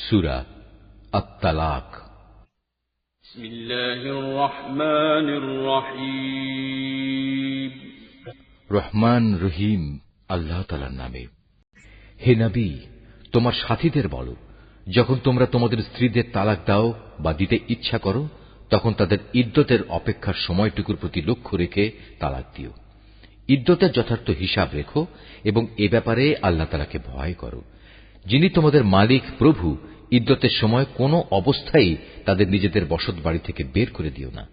সূরা আত-তালাক। বিসমিল্লাহির রহমানির রহিম। রহমান রহিম আল্লাহ তাআলার নামে। হে নবী, তোমার সাথীদের বলো, যখন তোমরা তোমাদের স্ত্রীদের তালাক দাও বা দিতে ইচ্ছা করো, তখন তাদের ইদ্যতের অপেক্ষার সময়টুকুর প্রতি লক্ষ্য রেখে তালাক দিও। ইদ্যতের যথার্থ হিসাব রেখো এবং এ ব্যাপারে আল্লাহ তাআলাকে ভয় করো। যিনি তোমাদের মালিক প্রভু, ইদ্যতের সময় কোনো অবস্থায় তাদের নিজেদের বসত বাড়ি থেকে বের করে দিও না।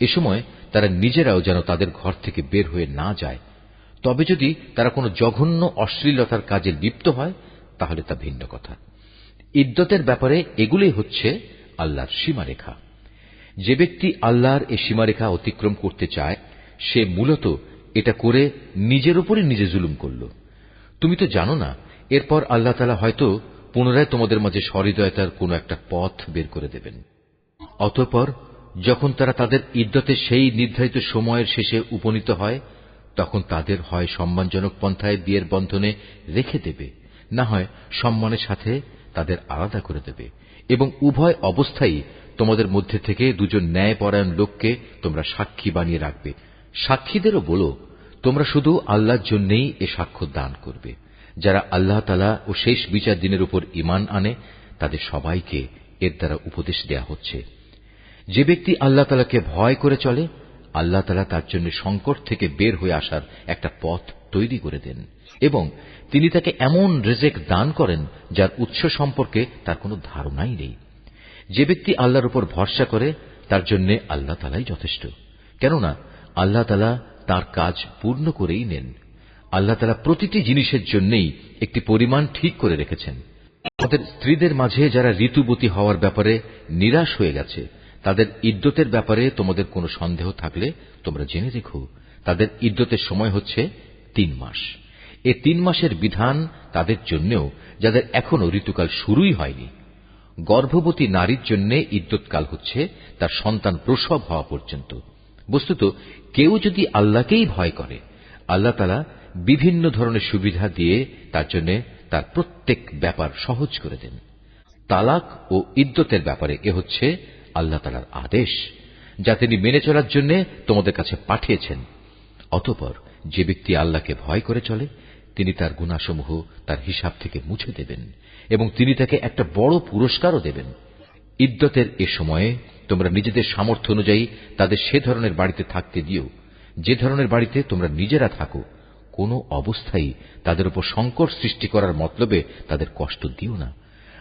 এ সময় তারা নিজেরাও যেন তাদের ঘর থেকে বের হয়ে না যায়। তবে যদি তারা কোনো জঘন্য অশ্লীলতার কাজে লিপ্ত হয়, তাহলে তা ভিন্ন কথা। ইদ্যতের ব্যাপারে এগুলোই হচ্ছে আল্লাহর সীমারেখা। যে ব্যক্তি আল্লাহর এই সীমারেখা অতিক্রম করতে চায়, সে মূলত এটা করে নিজের উপরই নিজে জুলুম করল। তুমি তো জানো না, এরপর আল্লাহ তাআলা হয়তো পুনরায় তোমাদের মাঝে সহৃদয়তার কোনো একটা পথ বের করে দেবেন। অতঃপর যখন তারা তাদের ইদ্যতের সেই নির্ধারিত সময়ের শেষে উপনীত হয়, তখন তাদের হয় সম্মানজনক পন্থায় বিয়ের বন্ধনে রেখে দেবে, না হয় সম্মানের সাথে তাদের আলাদা করে দেবে। এবং উভয় অবস্থায় তোমাদের মধ্যে থেকে দুজন ন্যায়পরায়ণ লোককে তোমরা সাক্ষী বানিয়ে রাখবে। সাক্ষীদেরও বলো, তোমরা শুধু আল্লাহর জন্যই এ সাক্ষ্য দান করবে। যারা আল্লাহ তাআলা ও শেষ বিচার দিনের উপর ঈমান আনে, তাদের সবাইকে এর দ্বারা উপদেশ দেয়া হচ্ছে। যে ব্যক্তি আল্লাহ তাআলাকে ভয় করে চলে, আল্লাহ তাআলা তার জন্য সংকট থেকে বের হয়ে আসার একটা পথ তৈরি করে দেন এবং তিনি তাকে এমন রিজিক দান করেন যার উৎস সম্পর্কে তার কোনো ধারণাই নেই। যে ব্যক্তি আল্লাহর উপর ভরসা করে, তার জন্য আল্লাহ তাআলাই যথেষ্ট, কেননা আল্লাহ তাআলা তার কাজ পূর্ণ করেই নেন। আল্লাহ তাআলা প্রতিটি জিনিসের জন্যই একটি পরিমাণ ঠিক করে রেখেছেন। তাদের স্ত্রীদের মাঝে যারা ঋতুবতী হওয়ার ব্যাপারে নিরাশ হয়ে গেছে, তাদের ইদ্যতের ব্যাপারে তোমাদের কোনো সন্দেহ থাকলে তোমরা জেনে রেখো, তাদের ইদ্যতের সময় হচ্ছে 3 মাস। এ 3 মাসের বিধান তাদের জন্যও যাদের এখনো ঋতুকাল শুরুই হয়নি। গর্ভবতী নারীর জন্য ইদ্যতকাল হচ্ছে তার সন্তান প্রসব হওয়া পর্যন্ত। বস্তুত কেউ যদি আল্লাহকেই ভয় করে, আল্লাহ তাআলা বিভিন্ন ধরনের সুবিধা দিয়ে তার জন্য তার প্রত্যেক ব্যাপার সহজ করে দেন। তালাক ও ইদ্যতের ব্যাপারে এ হচ্ছে আল্লাহ তাআলার আদেশ, যা তিনি মেনে চলার জন্য তোমাদের কাছে পাঠিয়েছেন। অতঃপর যে ব্যক্তি আল্লাহকে ভয় করে চলে, তিনি তার গুনাহসমূহ তার হিসাব থেকে মুছে দেবেন এবং তিনি তাকে একটা বড় পুরস্কারও দেবেন। ইদ্যতের এ সময়ে তোমরা নিজেদের সামর্থ্য অনুযায়ী তাদের সে ধরনের বাড়িতে থাকতে দিও, যে ধরনের বাড়িতে তোমরা নিজেরা থাকো। কোনো অবস্থায় তাদের উপর সংকট সৃষ্টি করার মতলবে তাদের কষ্ট দিও না।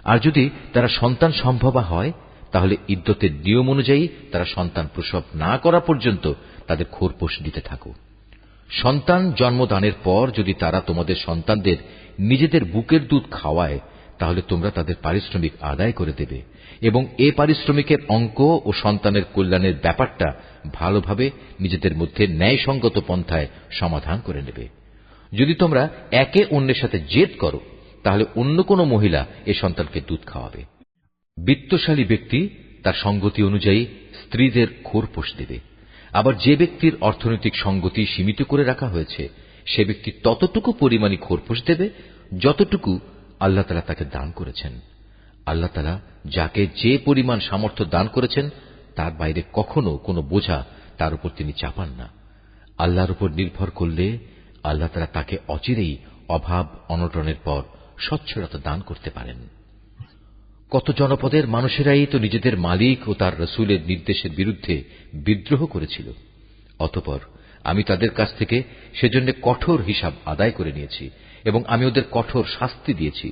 আর যদি তারা সন্তান সম্ভবা হয়, তাহলে ইদ্যতের নিয়ম অনুযায়ী তারা সন্তান প্রসব না করা পর্যন্ত তাদের খোরপোশ দিতে থাকো। সন্তান জন্মদানের পর যদি তারা তোমাদের সন্তানদের নিজেদের বুকের দুধ খাওয়ায়, তাহলে তোমরা তাদের পারিশ্রমিক আদায় করে দেবে এবং এ পারিশ্রমিকের অঙ্ক ও সন্তানের কল্যাণের ব্যাপারটা ভালোভাবে নিজেদের মধ্যে ন্যায়সঙ্গত পন্থায় সমাধান করে নেবে। যদি তোমরা একে অন্যের সাথে জেদ করো, তাহলে অন্য কোনো মহিলা এ সন্তানকে দুধ খাওয়াবে। বিত্তশালী ব্যক্তি তার সঙ্গতি অনুযায়ী স্ত্রীদের খোরপোশ দেবে। আবার যে ব্যক্তির অর্থনৈতিক সঙ্গতি সীমিত করে রাখা হয়েছে, সে ব্যক্তি ততটুকু পরিমাণই খোরপোশ দেবে যতটুকু আল্লাহ তাআলা তাকে দান করেছেন। আল্লাহ তাআলা যাকে যে পরিমাণ সামর্থ্য দান করেছেন, তার বাইরে কখনো কোনো বোঝা তার উপর তিনি চাপান না। আল্লাহর উপর নির্ভর করলে আল্লাহ তাআলা তাকে অচিরেই অভাব অনটনের পর সচ্ছলতা দান করতে পারেন। কত জনপদের মানুষেরাই তো নিজেদের মালিক ও তার রাসূলের নির্দেশের বিরুদ্ধে বিদ্রোহ করেছিল। অতঃপর আমি তাদের কাছ থেকে সেজন্য কঠোর হিসাব আদায় করে নিয়েছি এবং আমি ওদের কঠোর শাস্তি দিয়েছি।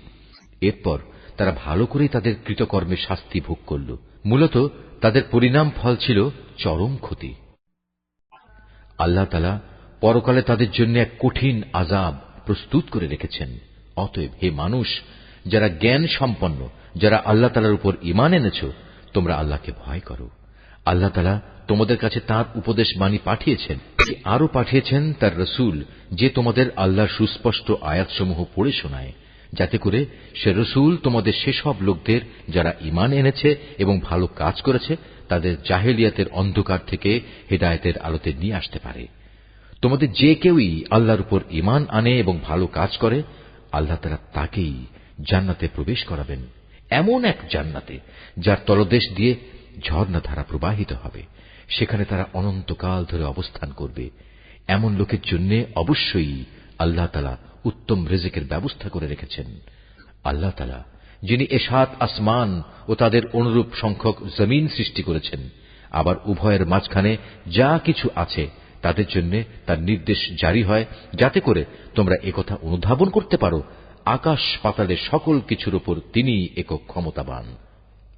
এরপর তারা ভালো করেই তাদের কৃতকর্মের শাস্তি ভোগ করল। মূলত তাদের পরিণাম ফল ছিল চরম ক্ষতি। আল্লাহ তাআলা পরকালে তাদের জন্য এক কঠিন আযাব প্রস্তুত করে রেখেছেন। অতএব হে মানুষ, যারা জ্ঞান সম্পন্ন, যারা আল্লাহ তাআলার উপর ঈমান এনেছ, তোমরা আল্লাহকে ভয় করো। আল্লাহ তাআলা তোমাদের কাছে তাঁর উপদেশ বাণী পাঠিয়েছেন, আরো পাঠিয়েছেন তার রাসূল, যে তোমাদের আল্লাহর সুস্পষ্ট আয়াতসমূহ পড়ে শোনায়, যাতে করে সে রাসূল তোমাদের সেসব লোকদের যারা ঈমান এনেছে এবং ভালো কাজ করেছে, তাদের জাহেলিয়াতের অন্ধকার থেকে হেদায়েতের আলোতে নিয়ে আসতে পারে। তোমাদের যে কেউই আল্লাহর উপর ঈমান আনে এবং ভালো কাজ করে, আল্লাহ তাআলা তাকেই জান্নাতে প্রবেশ করাবেন এমন এক জান্নাতে যার তলদেশ দিয়ে ঝর্ণাধারা প্রবাহিত হবে। সেখানে তারা অনন্তকাল ধরে অবস্থান করবে। এমন লোকের জন্য অবশ্যই আল্লাহ তাআলা উত্তম রিজিকের ব্যবস্থা করে রেখেছেন। আল্লাহ তাআলা যিনি এ ৭ আসমান ও তাদের অনুরূপ সংখ্যক জমিন সৃষ্টি করেছেন, আবার উভয়ের মাঝখানে যা কিছু আছে তাদের জন্য তার নির্দেশ জারি হয়, যাতে করে তোমরা একথা অনুধাবন করতে পারো আকাশ পাতালের সকল কিছুর উপর তিনিই একক ক্ষমতাবান,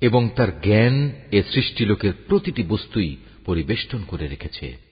এবং তার জ্ঞান এ সৃষ্টিলোকের প্রতিটি বস্তুই পরিবেষ্টন করে রেখেছে।